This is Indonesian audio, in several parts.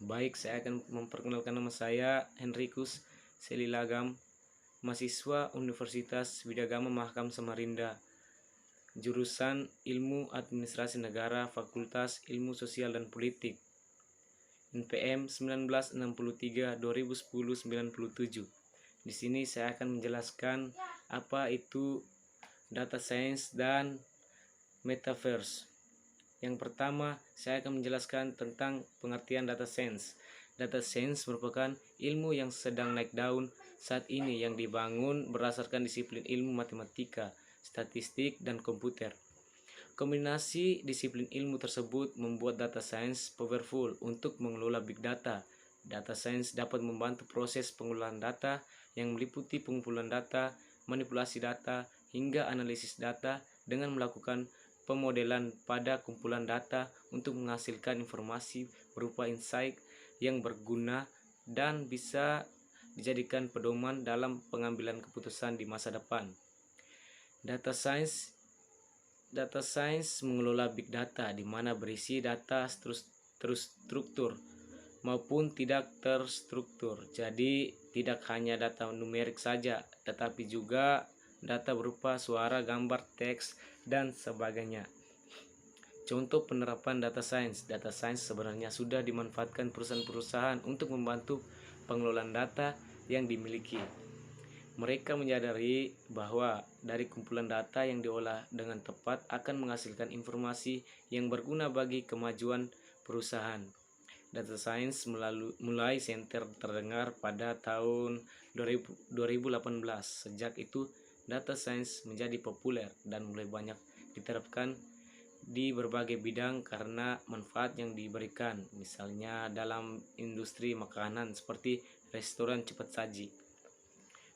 Baik, saya akan memperkenalkan nama saya Henrikus Selilagam, mahasiswa Universitas Widyagama Mahakam Samarinda, jurusan Ilmu Administrasi Negara, Fakultas Ilmu Sosial dan Politik, NPM 1963-2010-97. Di sini saya akan menjelaskan apa itu data science dan metaverse. Yang pertama, saya akan menjelaskan tentang pengertian data science. Data science merupakan ilmu yang sedang naik daun saat ini yang dibangun berdasarkan disiplin ilmu matematika, statistik, dan komputer. Kombinasi disiplin ilmu tersebut membuat data science powerful untuk mengelola big data. Data science dapat membantu proses pengolahan data yang meliputi pengumpulan data, manipulasi data, hingga analisis data dengan melakukan pemodelan pada kumpulan data untuk menghasilkan informasi berupa insight yang berguna dan bisa dijadikan pedoman dalam pengambilan keputusan di masa depan. Data science mengelola big data di mana berisi data terstruktur maupun tidak terstruktur. Jadi tidak hanya data numerik saja, tetapi juga data berupa suara, gambar, teks, dan sebagainya. Contoh penerapan data science. Data science sebenarnya sudah dimanfaatkan perusahaan-perusahaan untuk membantu pengelolaan data yang dimiliki. Mereka menyadari bahwa dari kumpulan data yang diolah dengan tepat akan menghasilkan informasi yang berguna bagi kemajuan perusahaan. Data science mulai terdengar pada tahun 2018. Sejak itu, data science menjadi populer dan mulai banyak diterapkan di berbagai bidang karena manfaat yang diberikan, misalnya dalam industri makanan seperti restoran cepat saji.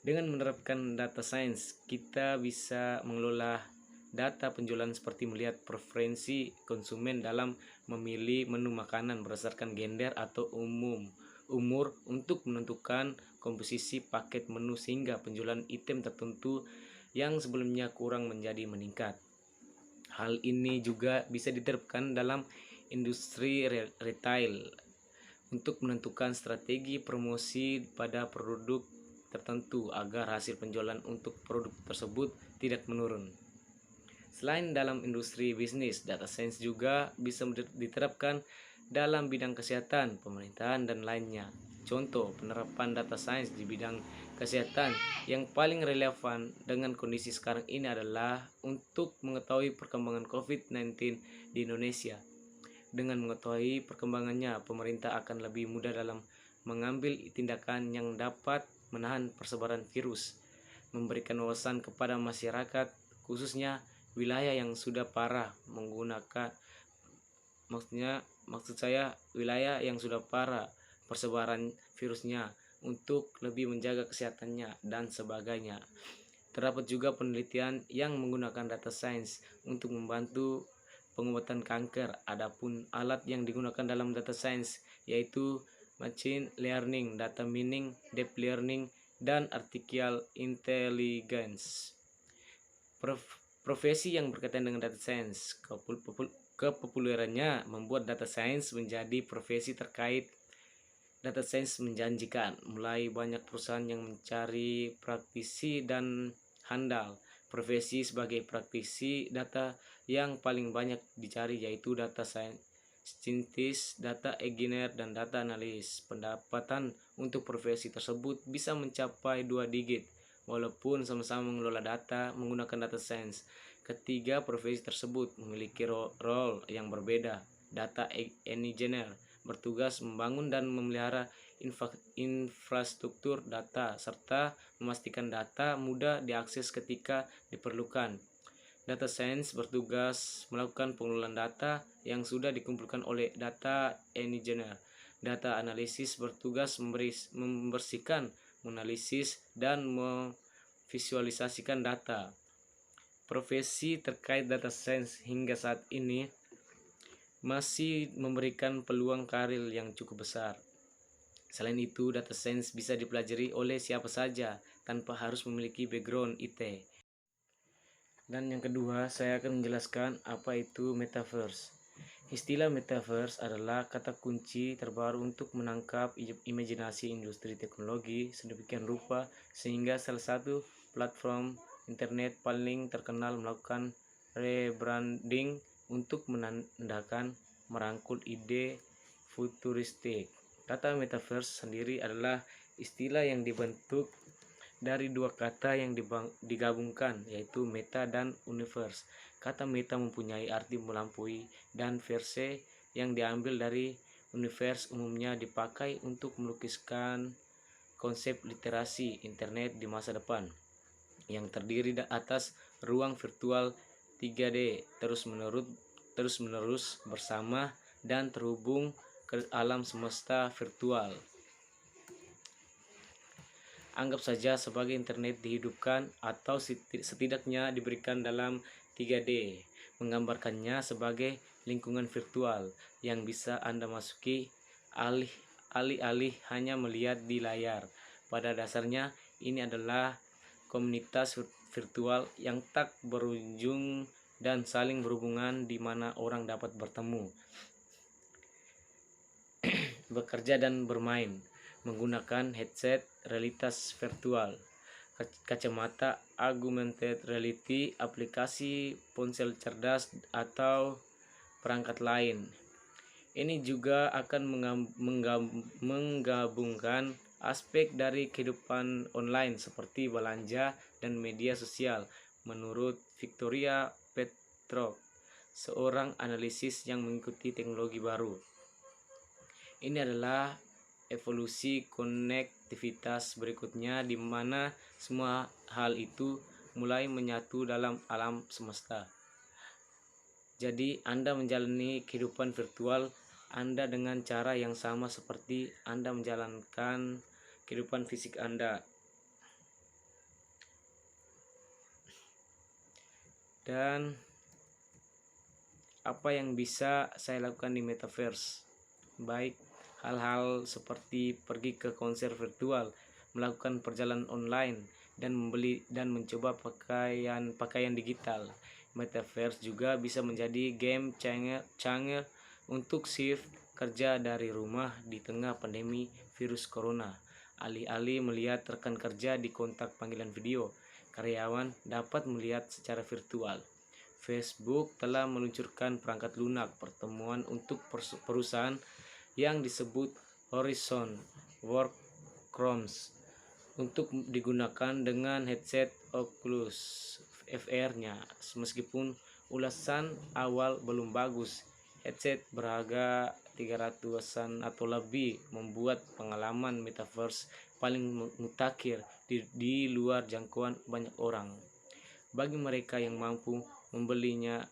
Dengan menerapkan data science, kita bisa mengelola data penjualan seperti melihat preferensi konsumen dalam memilih menu makanan berdasarkan gender atau umur untuk menentukan komposisi paket menu sehingga penjualan item tertentu yang sebelumnya kurang menjadi meningkat. Hal ini juga bisa diterapkan dalam industri retail untuk menentukan strategi promosi pada produk tertentu agar hasil penjualan untuk produk tersebut tidak menurun. Selain dalam industri bisnis, data science juga bisa diterapkan dalam bidang kesehatan, pemerintahan, dan lainnya. Contoh penerapan data science di bidang kesehatan yang paling relevan dengan kondisi sekarang ini adalah untuk mengetahui perkembangan COVID-19 di Indonesia. Dengan mengetahui perkembangannya, pemerintah akan lebih mudah dalam mengambil tindakan yang dapat menahan persebaran virus, memberikan wawasan kepada masyarakat, khususnya wilayah yang sudah parah wilayah yang sudah parah persebaran virusnya untuk lebih menjaga kesehatannya dan sebagainya. Terdapat juga penelitian yang menggunakan data science untuk membantu pengobatan kanker. Adapun alat yang digunakan dalam data science yaitu machine learning, data mining, deep learning, dan artificial intelligence. Profesi yang berkaitan dengan data science, kepopulerannya membuat data science menjadi profesi terkait. Data science menjanjikan, mulai banyak perusahaan yang mencari praktisi dan handal. Profesi sebagai praktisi data yang paling banyak dicari yaitu data scientist, data engineer, dan data analis. Pendapatan untuk profesi tersebut bisa mencapai 2 digit walaupun sama-sama mengelola data menggunakan data science. Ketiga profesi tersebut memiliki role yang berbeda. Data engineer bertugas membangun dan memelihara infrastruktur data serta memastikan data mudah diakses ketika diperlukan. Data science bertugas melakukan pengelolaan data yang sudah dikumpulkan oleh data engineer. Data analisis bertugas membersihkan, menganalisis, dan memvisualisasikan data. Profesi terkait data science hingga saat ini masih memberikan peluang karir yang cukup besar. Selain itu, data science bisa dipelajari oleh siapa saja tanpa harus memiliki background IT. Dan yang kedua, saya akan menjelaskan apa itu metaverse. Istilah metaverse adalah kata kunci terbaru untuk menangkap imajinasi industri teknologi sedemikian rupa sehingga salah satu platform internet paling terkenal melakukan rebranding untuk menandakan merangkul ide futuristik. Kata metaverse sendiri adalah istilah yang dibentuk dari dua kata yang digabungkan, yaitu meta dan universe. Kata meta mempunyai arti melampaui dan verse yang diambil dari universe umumnya dipakai untuk melukiskan konsep literasi internet di masa depan yang terdiri atas ruang virtual 3D terus-menerus bersama dan terhubung ke alam semesta virtual. Anggap saja sebagai internet dihidupkan atau setidaknya diberikan dalam 3D, menggambarkannya sebagai lingkungan virtual yang bisa Anda masuki alih-alih hanya melihat di layar. Pada dasarnya ini adalah komunitas virtual yang tak berujung dan saling berhubungan di mana orang dapat bertemu, bekerja dan bermain menggunakan headset realitas virtual, kacamata augmented reality, aplikasi ponsel cerdas atau perangkat lain. Ini juga akan menggabungkan aspek dari kehidupan online seperti belanja dan media sosial. Menurut Victoria Petrov, seorang analisis yang mengikuti teknologi baru, ini adalah evolusi konektivitas berikutnya di mana semua hal itu mulai menyatu dalam alam semesta. Jadi Anda menjalani kehidupan virtual Anda dengan cara yang sama seperti Anda menjalankan kehidupan fisik Anda. Dan apa yang bisa saya lakukan di metaverse? Baik, hal-hal seperti pergi ke konser virtual, melakukan perjalanan online, dan membeli dan mencoba pakaian digital. Metaverse juga bisa menjadi game changer untuk shift kerja dari rumah di tengah pandemi virus corona. Alih-alih melihat rekan kerja di kontak panggilan video, karyawan dapat melihat secara virtual. Facebook telah meluncurkan perangkat lunak pertemuan untuk perusahaan yang disebut Horizon Workrooms untuk digunakan dengan headset Oculus VR-nya. Meskipun ulasan awal belum bagus, headset berharga 300-an atau lebih membuat pengalaman metaverse paling mutakhir di luar jangkauan banyak orang. Bagi mereka yang mampu membelinya,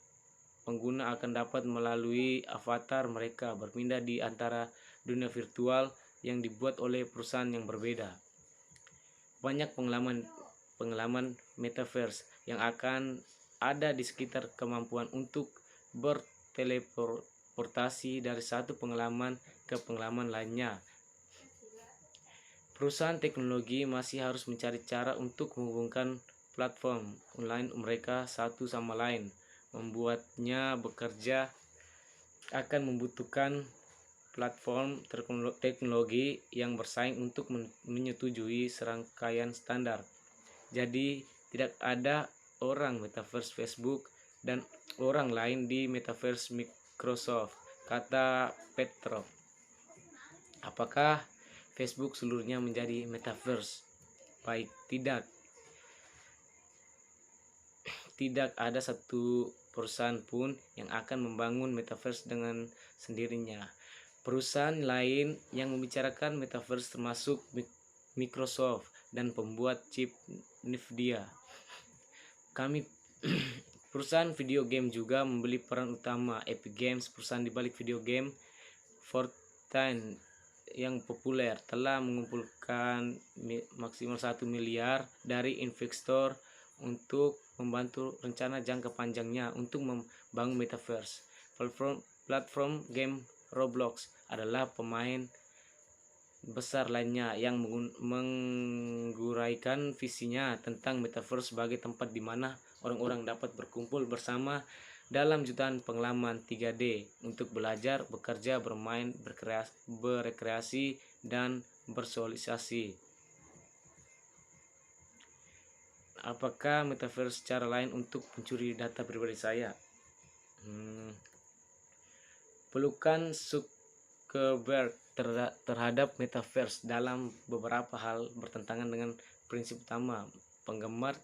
pengguna akan dapat melalui avatar mereka berpindah di antara dunia virtual yang dibuat oleh perusahaan yang berbeda. Banyak pengalaman metaverse yang akan ada di sekitar kemampuan untuk berteleportasi dari satu pengalaman ke pengalaman lainnya. Perusahaan teknologi masih harus mencari cara untuk menghubungkan platform online mereka satu sama lain. Membuatnya bekerja akan membutuhkan platform teknologi yang bersaing untuk menyetujui serangkaian standar. Jadi tidak ada orang metaverse Facebook dan orang lain di metaverse Microsoft, kata Petrov. Apakah Facebook seluruhnya menjadi metaverse? Baik, tidak. Tidak ada satu perusahaan pun yang akan membangun metaverse dengan sendirinya. Perusahaan lain yang membicarakan metaverse termasuk Microsoft dan pembuat chip Nvidia. Perusahaan video game juga membeli peran utama. Epic Games, perusahaan dibalik video game Fortnite yang populer, telah mengumpulkan maksimal 1 miliar dari investor untuk membantu rencana jangka panjangnya untuk membangun metaverse. Platform game Roblox adalah pemain besar lainnya yang mengguraikan visinya tentang metaverse sebagai tempat di mana orang-orang dapat berkumpul bersama dalam jutaan pengalaman 3D untuk belajar, bekerja, bermain, berekreasi, dan bersosialisasi. Apakah metaverse cara lain untuk mencuri data pribadi saya? Pelukan Zuckerberg terhadap metaverse dalam beberapa hal bertentangan dengan prinsip utama penggemar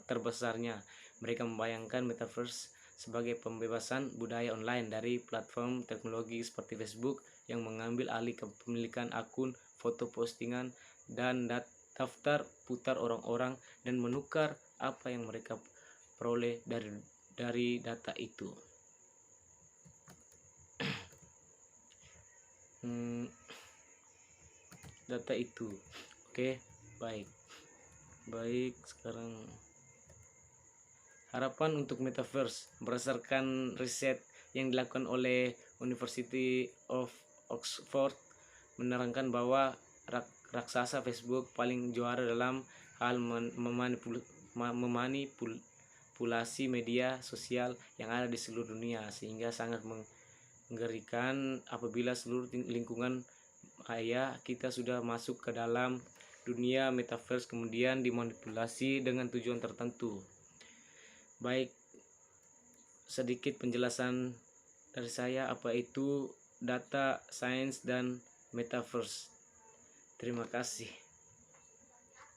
terbesarnya. Mereka membayangkan metaverse sebagai pembebasan budaya online dari platform teknologi seperti Facebook yang mengambil alih kepemilikan akun, foto postingan, dan daftar putar orang-orang dan menukar apa yang mereka peroleh dari data itu. Data itu. Oke, baik. Sekarang harapan untuk metaverse berdasarkan riset yang dilakukan oleh University of Oxford menerangkan bahwa raksasa Facebook paling juara dalam hal memanipulasi media sosial yang ada di seluruh dunia, sehingga sangat mengerikan apabila seluruh lingkungan maya kita sudah masuk ke dalam dunia metaverse kemudian dimanipulasi dengan tujuan tertentu. Baik, sedikit penjelasan dari saya apa itu data science dan metaverse. Terima kasih.